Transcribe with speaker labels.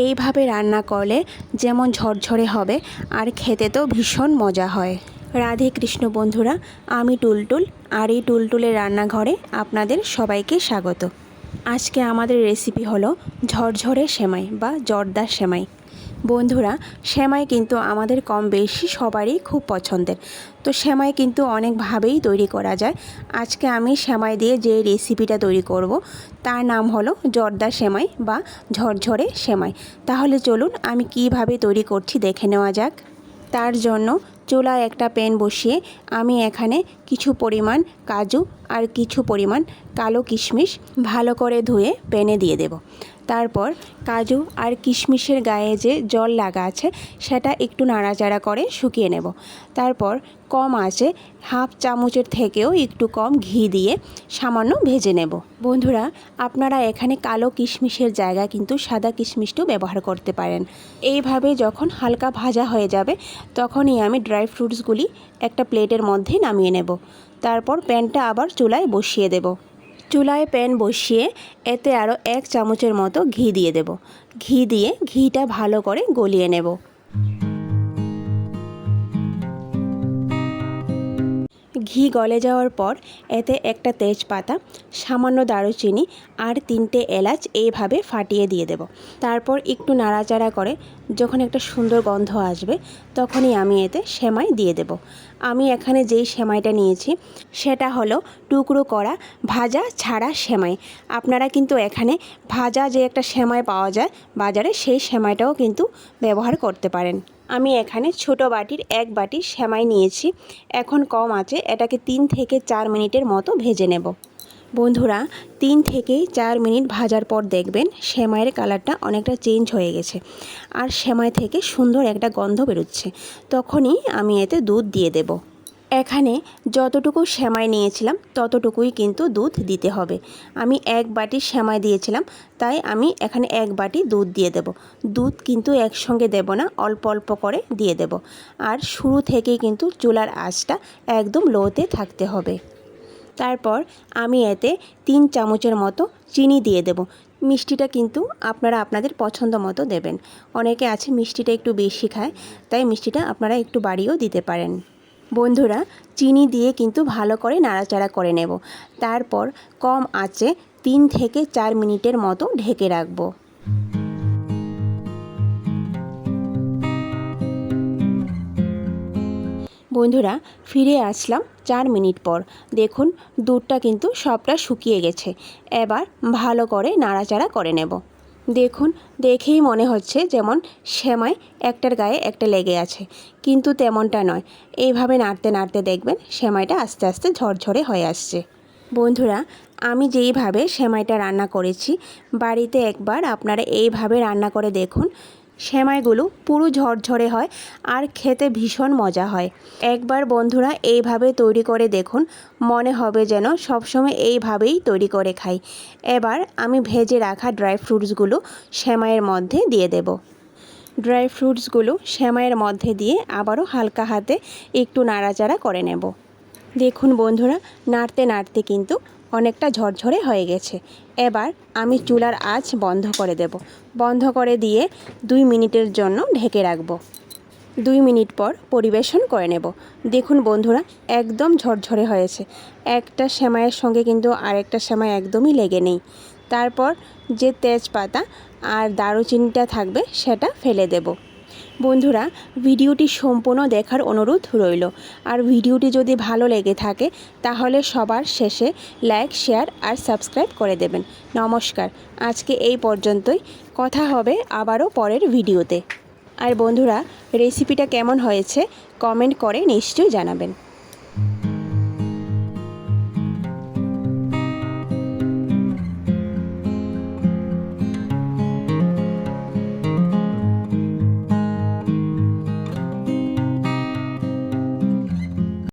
Speaker 1: এইভাবে রান্না করলে যেমন ঝরঝরে হবে আর খেতে তো ভীষণ মজা হয়। রাধে কৃষ্ণ বন্ধুরা, আমি টুলটুল, আর এই টুলটুলের রান্নাঘরে আপনাদের সবাইকে স্বাগত। আজকে আমাদের রেসিপি হলো ঝরঝরে সেমাই বা জর্দার সেমাই। বন্ধুরা, সেমাই কিন্তু আমাদের কম বেশি সবারই খুব পছন্দের। তো সেমাই কিন্তু অনেকভাবেই তৈরি করা যায়। আজকে আমি সেমাই দিয়ে যে রেসিপিটা তৈরি করব তার নাম হলো জর্দা সেমাই বা ঝরঝরে সেমাই। তাহলে চলুন আমি কিভাবে তৈরি করছি দেখে নেওয়া যাক। তার জন্য চুলায় একটা প্যান বসিয়ে আমি এখানে কিছু পরিমাণ কাজু আর কিছু পরিমাণ কালো কিশমিশ ভালো করে ধুয়ে প্যানে দিয়ে দেব। তারপর কাজু আর কিশমিশের গায়ে যে জল লাগা আছে সেটা একটু নাড়াচাড়া করে শুকিয়ে নেব। তারপর কম আঁচে হাফ চামচের থেকেও একটু কম ঘি দিয়ে সামান্য ভেজে নেব। বন্ধুরা, আপনারা এখানে কালো কিশমিশের জায়গায় কিন্তু সাদা কিশমিশটাও ব্যবহার করতে পারেন। এইভাবে যখন হালকা ভাজা হয়ে যাবে তখনই আমি ড্রাই ফ্রুটসগুলি একটা প্লেটের মধ্যে নামিয়ে নেব। তারপর প্যানটা আবার চুলায় বসিয়ে দেব। চুলায় প্যান বসিয়ে এতে আরও 1 চামচের মতো ঘি দিয়ে দেব। ঘি দিয়ে ঘিটা ভালো করে গলিয়ে নেব। ঘি গলে যাওয়ার পর এতে একটা তেজপাতা, সামান্য দারুচিনি আর 3টে এলাচ এইভাবে ফাটিয়ে দিয়ে দেব। তারপর একটু নাড়াচাড়া করে যখন একটা সুন্দর গন্ধ আসবে তখনই আমি এতে সেমাই দিয়ে দেব। আমি এখানে যেই সেমাইটা নিয়েছি সেটা হলো টুকরো করা ভাজা ছাড়া সেমাই। আপনারা কিন্তু এখানে ভাজা যে একটা সেমাই পাওয়া যায় বাজারে, সেই সেমাইটাও কিন্তু ব্যবহার করতে পারেন। আমি এখানে ছোট বাটির 1 বাটি সেমাই নিয়েছি। এখন কম আছে এটাকে 3 থেকে 4 মিনিটের মতো ভেজে নেব। বন্ধুরা, 3 থেকে 4 মিনিট ভাজার পর দেখবেন সেমাইয়ের কালারটা অনেকটা চেঞ্জ হয়ে গেছে আর সেমাই থেকে সুন্দর একটা গন্ধ বেরোচ্ছে। তখনই আমি এতে দুধ দিয়ে দেব। এখানে যতটুকু সেমাই নিয়েছিলাম ততটুকুই কিন্তু দুধ দিতে হবে। আমি 1 বাটি সেমাই দিয়েছিলাম, তাই আমি এখানে 1 বাটি দুধ দিয়ে দেব। দুধ কিন্তু একসঙ্গে দেব না, অল্প অল্প করে দিয়ে দেব। আর শুরু থেকেই কিন্তু চুলার আঁচটা একদম লোতে থাকতে হবে। তারপর আমি এতে 3 চামচের মতো চিনি দিয়ে দেব। মিষ্টিটা কিন্তু আপনারা আপনাদের পছন্দ মতো দেবেন। অনেকে আছে মিষ্টিটা একটু বেশি খায়, তাই মিষ্টিটা আপনারা একটু বাড়িয়েও দিতে পারেন। বন্ধুরা, চিনি দিয়ে কিন্তু ভালো করে নাড়াচাড়া করে নেব। তারপর কম আঁচে 3 থেকে 4 মিনিটের মতো ঢেকে রাখব। বন্ধুরা, ফিরে আসলাম 4 মিনিট পর। দেখুন দুধটা কিন্তু সবটা শুকিয়ে গেছে। এবার ভালো করে নাড়াচাড়া করে নেব। দেখুন, দেখেই মনে হচ্ছে যেমন সেমাই একটার গায়ে একটা লেগে আছে, কিন্তু তেমনটা নয়। এইভাবে নাড়তে নাড়তে দেখবেন সেমাইটা আস্তে আস্তে ঝরঝরে হয়ে আসছে। বন্ধুরা, আমি যেইভাবে সেমাইটা রান্না করেছি বাড়িতে একবার আপনারা এইভাবে রান্না করে দেখুন। সেমাইগুলো পুরো ঝরঝরে হয় আর খেতে ভীষণ মজা হয়। একবার বন্ধুরা এইভাবে তৈরি করে দেখুন, মনে হবে যেন সবসময় এইভাবেই তৈরি করে খাই। এবার আমি ভেজে রাখা ড্রাই ফ্রুটসগুলো সেমাইয়ের মধ্যে দিয়ে দেব। ড্রাই ফ্রুটসগুলো সেমাইয়ের মধ্যে দিয়ে আবারও হালকা হাতে একটু নাড়াচাড়া করে নেব। দেখুন বন্ধুরা, নাড়তে নাড়তে কিন্তু অনেকটা ঝরঝরে হয়ে গেছে। এবার আমি চুলার আঁচ বন্ধ করে দেব। বন্ধ করে দিয়ে 2 মিনিটের জন্য ঢেকে রাখব। 2 মিনিট পর পরিবেশন করে নেব। দেখুন বন্ধুরা, একদম ঝরঝরে হয়েছে। একটা সেমাইয়ের সঙ্গে কিন্তু আরেকটা সেমাই একদমই লেগে নেই। তারপর যে তেজপাতা আর দারুচিনিটা থাকবে সেটা ফেলে দেব। বন্ধুরা, ভিডিওটি সম্পূর্ণ দেখার অনুরোধ রইল। আর ভিডিওটি যদি ভালো লেগে থাকে তাহলে সবার শেষে লাইক, শেয়ার আর সাবস্ক্রাইব করে দেবেন। নমস্কার, আজকে এই পর্যন্তই। কথা হবে আবারও পরের ভিডিওতে। আর বন্ধুরা, রেসিপিটা কেমন হয়েছে কমেন্ট করে নিশ্চয়ই জানাবেন।